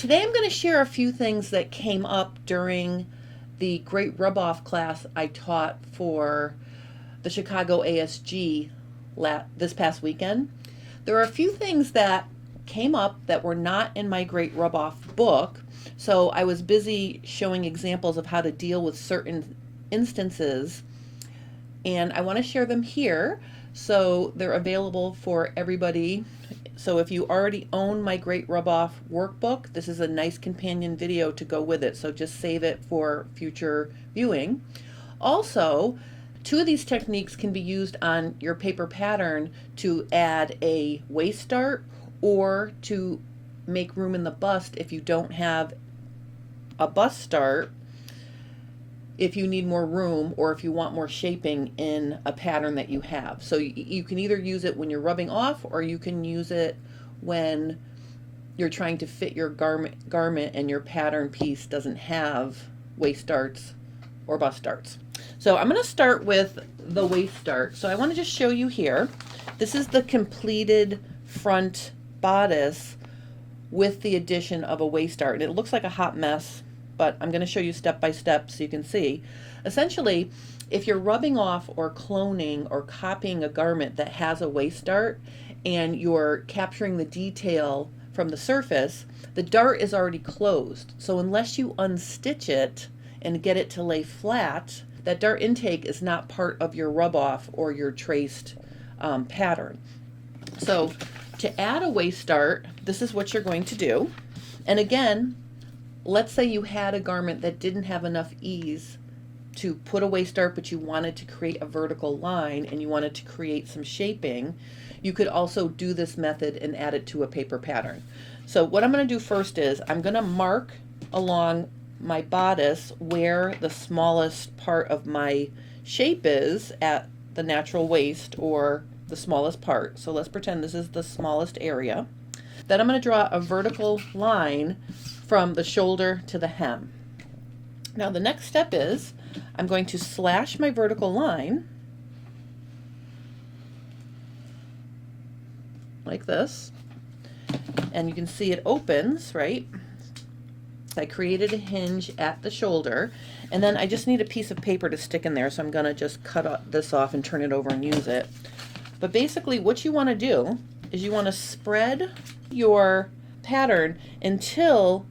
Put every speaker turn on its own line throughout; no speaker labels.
Today I'm going to share a few things that came up during the Great Rub-Off class I taught for the Chicago ASG this past weekend. There are a few things that came up that were not in my Great Rub-Off book, so I was busy showing examples of how to deal with certain instances, and I want to share them here so they're available for everybody. So if you already own my Great Rub-Off workbook, this is a nice companion video to go with it, so just save it for future viewing. Also, two of these techniques can be used on your paper pattern to add a waist dart or to make room in the bust if you don't have a bust dart, if you need more room or if you want more shaping in a pattern that you have. So you can either use it when you're rubbing off, or you can use it when you're trying to fit your garment and your pattern piece doesn't have waist darts or bust darts. So I'm going to start with the waist dart. So I want to just show you here. This is the completed front bodice with the addition of a waist dart, and it looks like a hot mess, but I'm going to show you step by step so you can see. Essentially, if you're rubbing off or cloning or copying a garment that has a waist dart and you're capturing the detail from the surface, the dart is already closed. So unless you unstitch it and get it to lay flat, that dart intake is not part of your rub off or your traced pattern. So to add a waist dart, this is what you're going to do. And again, let's say you had a garment that didn't have enough ease to put a waist dart, but you wanted to create a vertical line and you wanted to create some shaping. You could also do this method and add it to a paper pattern. So what I'm going to do first is I'm going to mark along my bodice where the smallest part of my shape is at the natural waist, or the smallest part. So let's pretend this is the smallest area. Then I'm going to draw a vertical line from the shoulder to the hem. Now the next step is I'm going to slash my vertical line like this, and you can see it opens, right? I created a hinge at the shoulder, and then I just need a piece of paper to stick in there, so I'm going to just cut this off and turn it over and use it. But basically what you want to do is you want to spread your pattern until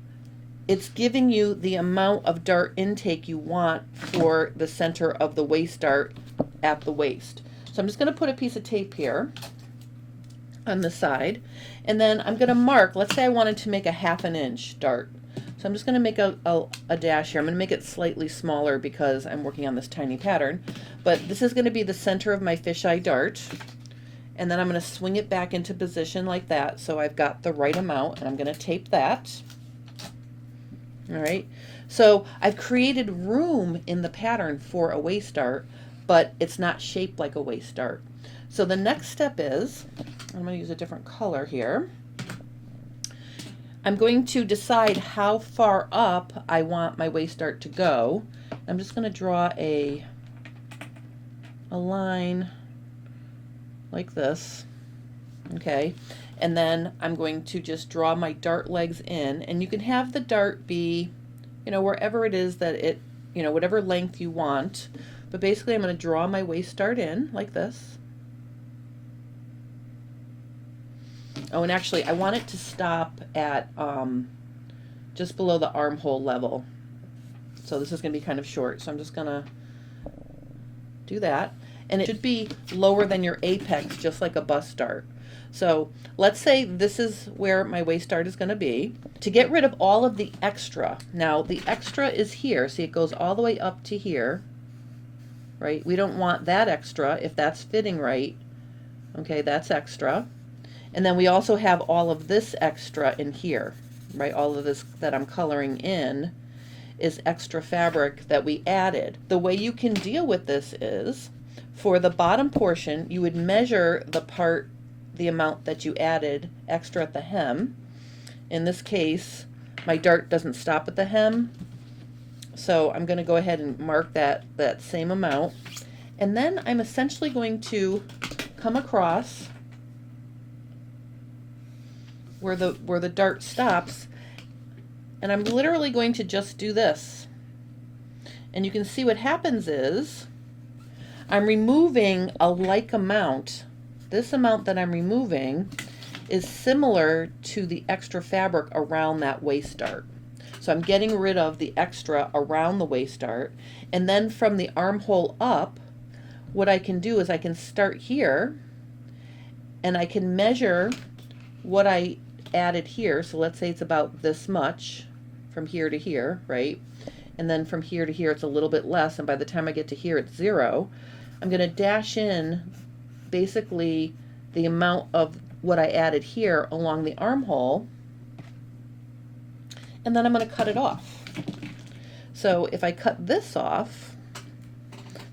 it's giving you the amount of dart intake you want for the center of the waist dart at the waist. So I'm just going to put a piece of tape here on the side, and then I'm going to mark, let's say I wanted to make a 1/2 inch dart. So I'm just going to make a dash here. I'm going to make it slightly smaller because I'm working on this tiny pattern, but this is going to be the center of my fisheye dart. And then I'm going to swing it back into position like that, so I've got the right amount, and I'm going to tape that. All right, so I've created room in the pattern for a waist dart, but it's not shaped like a waist dart. So the next step is, I'm going to use a different color here. I'm going to decide how far up I want my waist dart to go. I'm just going to draw a line like this, okay? And then I'm going to just draw my dart legs in, and you can have the dart be, wherever it is that it, whatever length you want. But basically I'm going to draw my waist dart in like this. Oh, and actually I want it to stop at just below the armhole level. So this is going to be kind of short, so I'm just going to do that. And it should be lower than your apex, just like a bust dart. So let's say this is where my waist dart is going to be. To get rid of all of the extra, now the extra is here, see it goes all the way up to here, right? We don't want that extra if that's fitting right. Okay, that's extra. And then we also have all of this extra in here, right? All of this that I'm coloring in is extra fabric that we added. The way you can deal with this is, for the bottom portion, you would measure the amount that you added extra at the hem. In this case, my dart doesn't stop at the hem, so I'm going to go ahead and mark that same amount. And then I'm essentially going to come across where the dart stops And I'm literally going to just do this. And you can see what happens is I'm removing a like amount. This amount that I'm removing is similar to the extra fabric around that waist dart. So I'm getting rid of the extra around the waist dart. And then from the armhole up, what I can do is I can start here and I can measure what I added here. So let's say it's about this much from here to here, right? And then from here to here it's a little bit less, and by the time I get to here it's 0. I'm going to dash in basically the amount of what I added here along the armhole, and then I'm going to cut it off. So if I cut this off,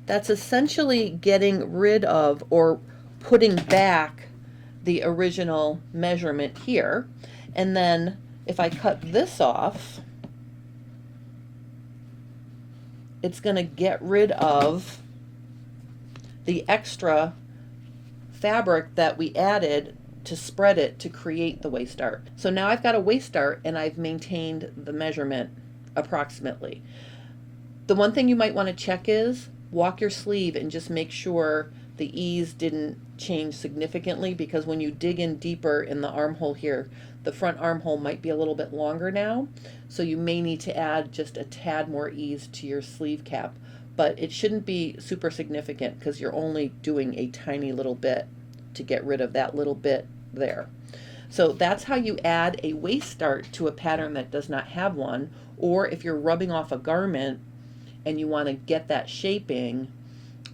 that's essentially getting rid of or putting back the original measurement here. And then if I cut this off, it's going to get rid of the extra fabric that we added to spread it to create the waist dart. So now I've got a waist dart and I've maintained the measurement approximately. The one thing you might want to check is walk your sleeve and just make sure the ease didn't change significantly, because when you dig in deeper in the armhole here, the front armhole might be a little bit longer now, so you may need to add just a tad more ease to your sleeve cap, but it shouldn't be super significant because you're only doing a tiny little bit to get rid of that little bit there. So that's how you add a waist dart to a pattern that does not have one, or if you're rubbing off a garment and you want to get that shaping,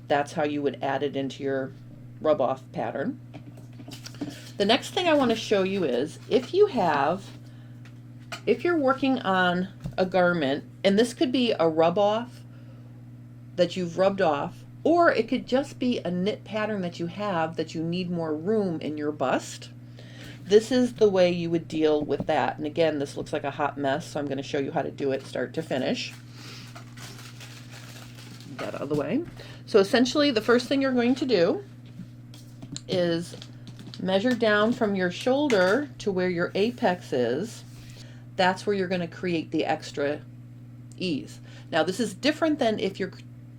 that's how you would add it into your rub off pattern. The next thing I want to show you is if you're working on a garment, and this could be a rub off that you've rubbed off, or it could just be a knit pattern that you have that you need more room in your bust. This is the way you would deal with that. And again, this looks like a hot mess, so I'm going to show you how to do it start to finish. Get that out of the way. So essentially the first thing you're going to do is measure down from your shoulder to where your apex is. That's where you're going to create the extra ease. Now this is different than if you're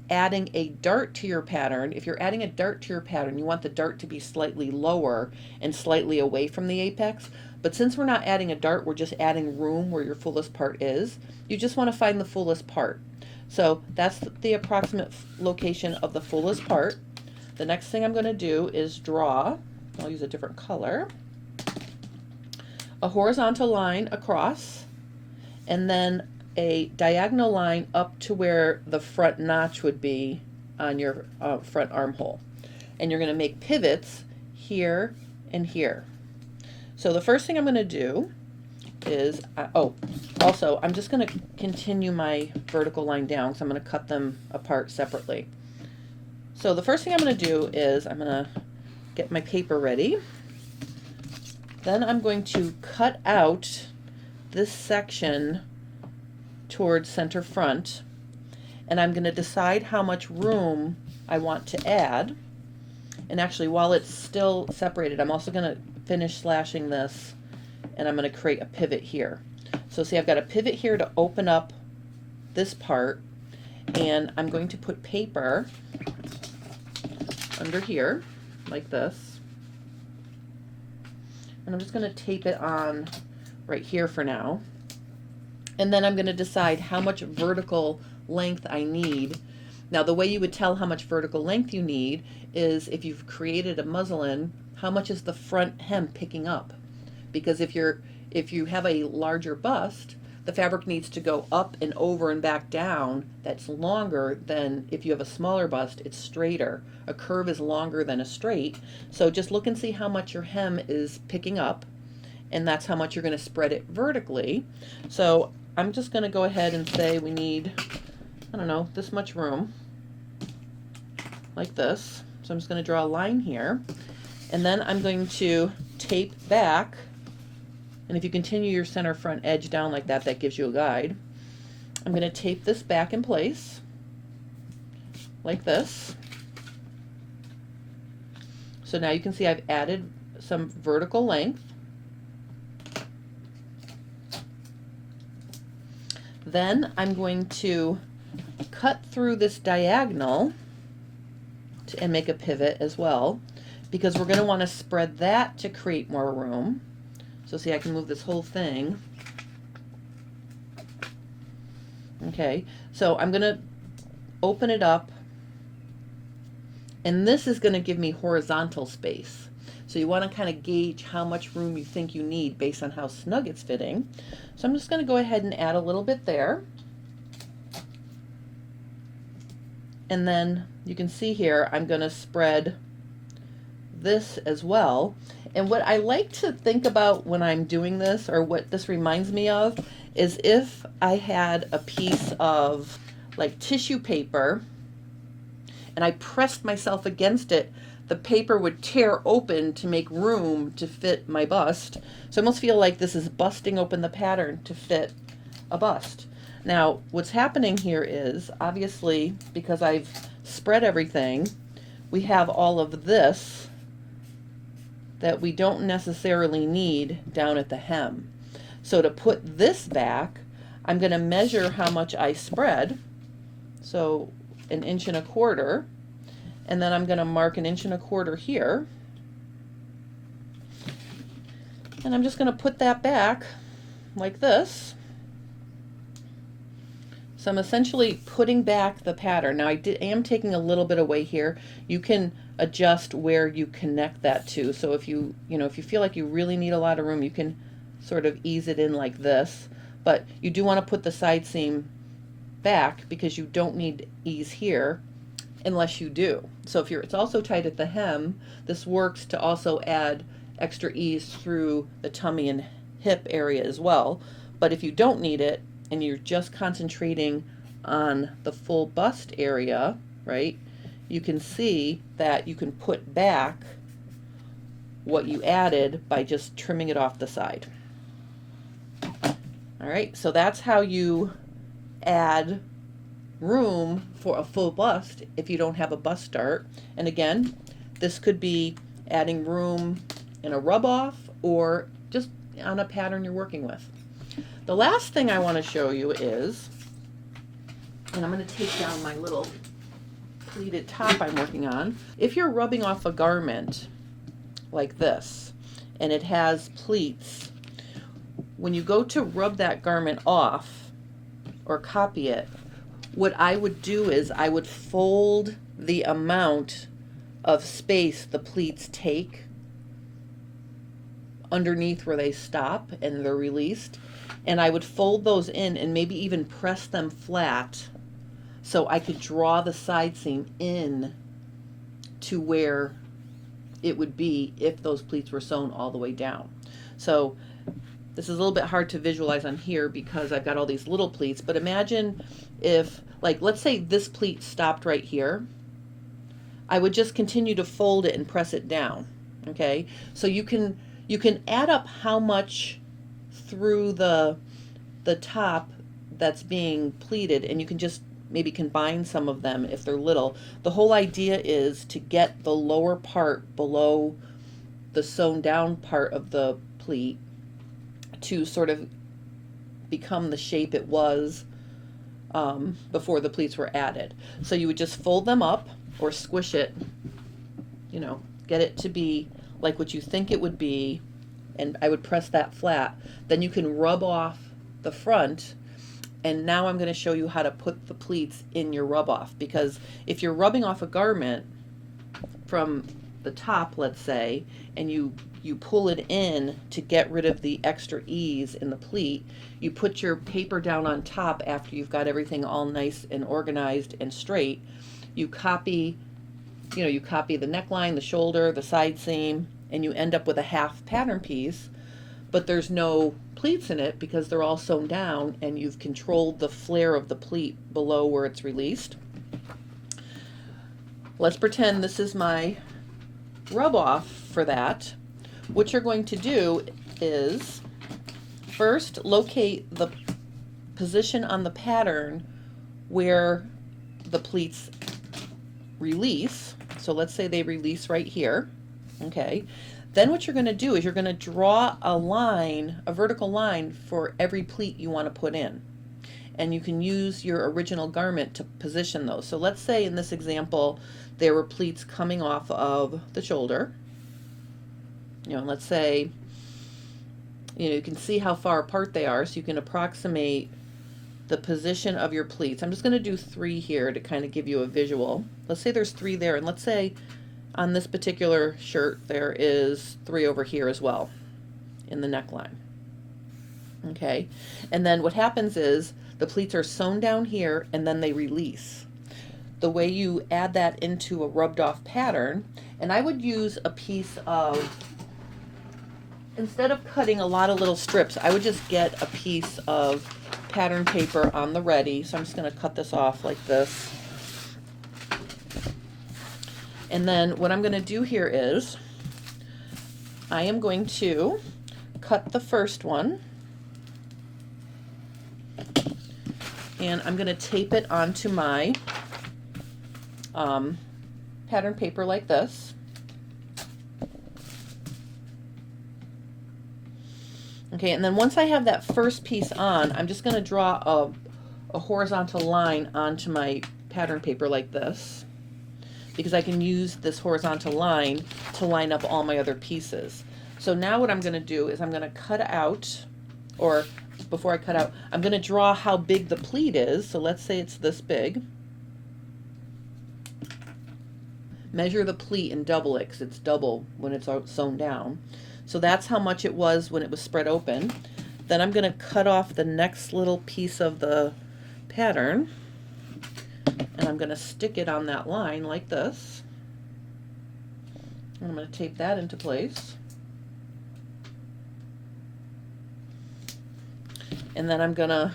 adding a dart to your pattern. If you're adding a dart to your pattern, you want the dart to be slightly lower and slightly away from the apex. But since we're not adding a dart, we're just adding room where your fullest part is. You just want to find the fullest part. So that's the approximate location of the fullest part. The next thing I'm going to do is draw, I'll use a different color, a horizontal line across, and then a diagonal line up to where the front notch would be on your front armhole. And you're going to make pivots here and here. So the first thing I'm going to do is, also I'm just going to continue my vertical line down, so I'm going to cut them apart separately. So the first thing I'm going to do is I'm going to get my paper ready. Then I'm going to cut out this section towards center front, and I'm going to decide how much room I want to add. And actually, while it's still separated, I'm also going to finish slashing this, and I'm going to create a pivot here. So see, I've got a pivot here to open up this part, and I'm going to put paper under here like this, and I'm just going to tape it on right here for now. And then I'm going to decide how much vertical length I need. Now the way you would tell how much vertical length you need is if you've created a muslin, how much is the front hem picking up? Because if you have a larger bust, the fabric needs to go up and over and back down. That's longer than if you have a smaller bust, it's straighter. A curve is longer than a straight. So just look and see how much your hem is picking up, and that's how much you're going to spread it vertically. So I'm just going to go ahead and say we need, I don't know, this much room, like this. So I'm just going to draw a line here, and then I'm going to tape back. And if you continue your center front edge down like that, that gives you a guide. I'm going to tape this back in place like this. So now you can see I've added some vertical length. Then I'm going to cut through this diagonal and make a pivot as well, because we're going to want to spread that to create more room. So see, I can move this whole thing. Okay, so I'm going to open it up, and this is going to give me horizontal space. So you want to kind of gauge how much room you think you need based on how snug it's fitting. So I'm just going to go ahead and add a little bit there. And then you can see here, I'm going to spread this as well. And what I like to think about when I'm doing this, or what this reminds me of, is if I had a piece of like tissue paper and I pressed myself against it, the paper would tear open to make room to fit my bust. So I almost feel like this is busting open the pattern to fit a bust. Now, what's happening here is, obviously, because I've spread everything, we have all of this that we don't necessarily need down at the hem. So to put this back, I'm going to measure how much I spread. So 1.25 inches. And then I'm going to mark 1.25 inches here. And I'm just going to put that back like this. So I'm essentially putting back the pattern. Now I am taking a little bit away here. You can adjust where you connect that to. So if you feel like you really need a lot of room, you can sort of ease it in like this. But you do want to put the side seam back because you don't need ease here unless you do. So if it's also tight at the hem, this works to also add extra ease through the tummy and hip area as well. But if you don't need it and you're just concentrating on the full bust area, right, you can see that you can put back what you added by just trimming it off the side. All right, so that's how you add room for a full bust if you don't have a bust dart. And again, this could be adding room in a rub off or just on a pattern you're working with. The last thing I want to show you is, and I'm going to take down my little pleated top I'm working on. If you're rubbing off a garment like this and it has pleats, when you go to rub that garment off or copy it, what I would do is I would fold the amount of space the pleats take underneath where they stop and they're released, and I would fold those in and maybe even press them flat so I could draw the side seam in to where it would be if those pleats were sewn all the way down. So this is a little bit hard to visualize on here because I've got all these little pleats, but imagine if, like, let's say this pleat stopped right here. I would just continue to fold it and press it down, okay? So you can add up how much through the top that's being pleated, and you can just maybe combine some of them if they're little. The whole idea is to get the lower part below the sewn down part of the pleat to sort of become the shape it was before the pleats were added. So you would just fold them up or squish it, get it to be like what you think it would be, and I would press that flat. Then you can rub off the front, and now I'm going to show you how to put the pleats in your rub off, because if you're rubbing off a garment from the top, let's say, and you pull it in to get rid of the extra ease in the pleat, you put your paper down on top after you've got everything all nice and organized and straight. You copy the neckline, the shoulder, the side seam, and you end up with a half pattern piece, but there's no pleats in it because they're all sewn down and you've controlled the flare of the pleat below where it's released. Let's pretend this is my rub off for that. What you're going to do is first locate the position on the pattern where the pleats release. So let's say they release right here. Okay. Then what you're going to do is you're going to draw a line, a vertical line for every pleat you want to put in. and you can use your original garment to position those. So let's say in this example there were pleats coming off of the shoulder. Let's say, you can see how far apart they are, so you can approximate the position of your pleats. I'm just going to do 3 here to kind of give you a visual. Let's say there's 3 there, and let's say on this particular shirt there is 3 over here as well in the neckline. Okay, and then what happens is the pleats are sewn down here and then they release. The way you add that into a rubbed off pattern, and I would use a piece of, instead of cutting a lot of little strips, I would just get a piece of pattern paper on the ready. So I'm just going to cut this off like this. And then what I'm going to do here is I am going to cut the first one, and I'm going to tape it onto my pattern paper like this. Okay, and then once I have that first piece on, I'm just going to draw a horizontal line onto my pattern paper like this, because I can use this horizontal line to line up all my other pieces. So now what I'm going to do is I'm going to cut out, or before I cut out, I'm going to draw how big the pleat is. So let's say it's this big. Measure the pleat and double it, because it's double when it's sewn down. So that's how much it was when it was spread open. Then I'm going to cut off the next little piece of the pattern, and I'm going to stick it on that line like this. And I'm going to tape that into place. And then I'm going to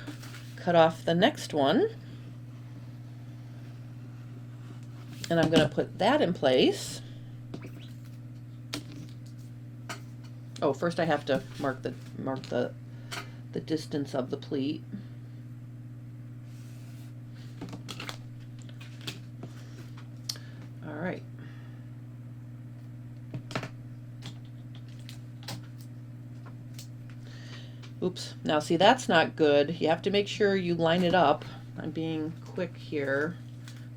cut off the next one, and I'm going to put that in place. Oh, first I have to mark the distance of the pleat. All right. Oops. Now see, that's not good. You have to make sure you line it up. I'm being quick here.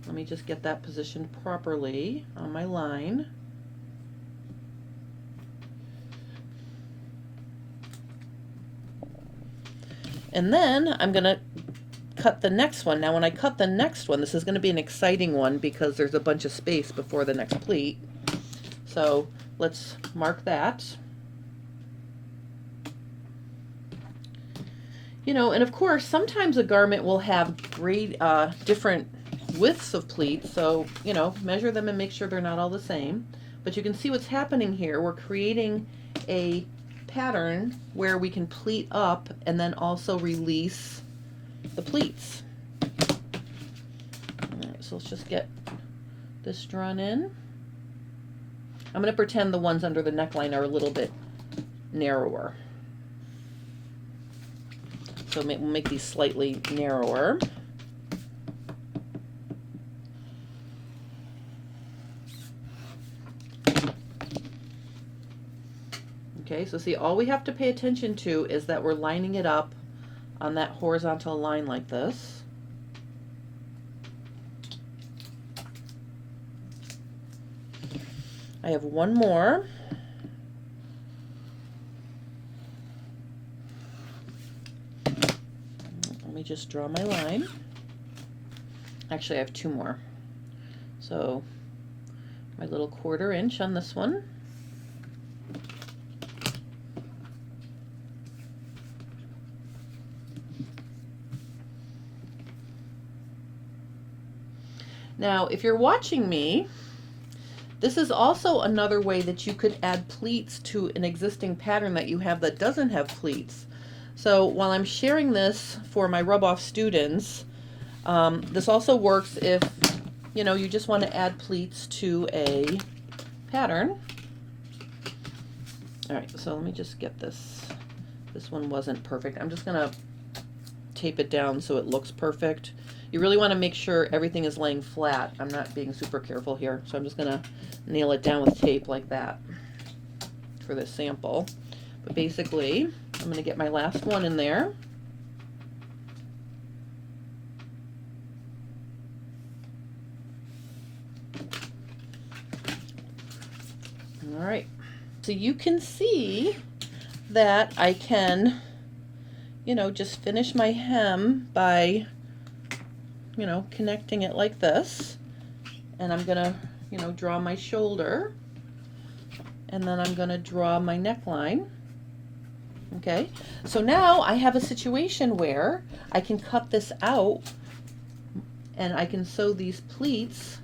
Let me just get that positioned properly on my line. And then I'm going to cut the next one. Now when I cut the next one, this is going to be an exciting one because there's a bunch of space before the next pleat. So let's mark that. And of course, sometimes a garment will have great different widths of pleats. So, measure them and make sure they're not all the same. But you can see what's happening here. We're creating a pattern where we can pleat up and then also release the pleats. All right, so let's just get this drawn in. I'm going to pretend the ones under the neckline are a little bit narrower. So we'll make these slightly narrower. Okay, so see, all we have to pay attention to is that we're lining it up on that horizontal line like this. I have one more. Let me just draw my line. Actually, I have 2 more. So my little 1/4 inch on this one. Now, if you're watching me, this is also another way that you could add pleats to an existing pattern that you have that doesn't have pleats. So while I'm sharing this for my rub-off students, this also works if, you just want to add pleats to a pattern. All right, so let me just get this. This one wasn't perfect. I'm just going to tape it down so it looks perfect. You really want to make sure everything is laying flat. I'm not being super careful here, so I'm just going to nail it down with tape like that for this sample. But basically, I'm going to get my last one in there. All right. So you can see that I can, just finish my hem by, connecting it like this. And I'm going to, draw my shoulder. And then I'm going to draw my neckline. Okay. So now I have a situation where I can cut this out and I can sew these pleats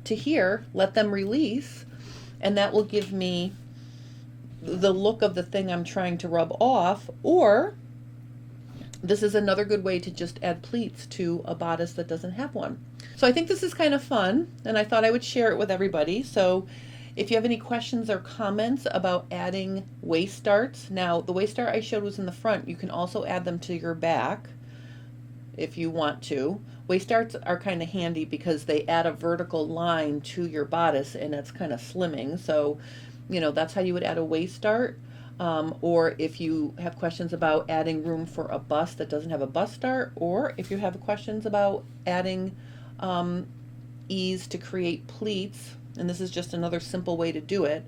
to here, let them release, and that will give me the look of the thing I'm trying to rub off. Or this is another good way to just add pleats to a bodice that doesn't have one. So I think this is kind of fun, and I thought I would share it with everybody. So if you have any questions or comments about adding waist darts, now the waist dart I showed was in the front. You can also add them to your back if you want to. Waist darts are kind of handy because they add a vertical line to your bodice and it's kind of slimming. So, that's how you would add a waist dart. Or if you have questions about adding room for a bust that doesn't have a bust dart, or if you have questions about adding ease to create pleats, and this is just another simple way to do it,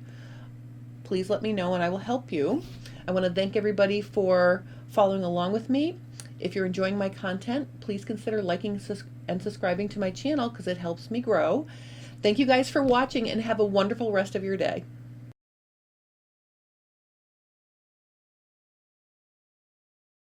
please let me know and I will help you. I want to thank everybody for following along with me. If you're enjoying my content, please consider liking and subscribing to my channel because it helps me grow. Thank you guys for watching and have a wonderful rest of your day.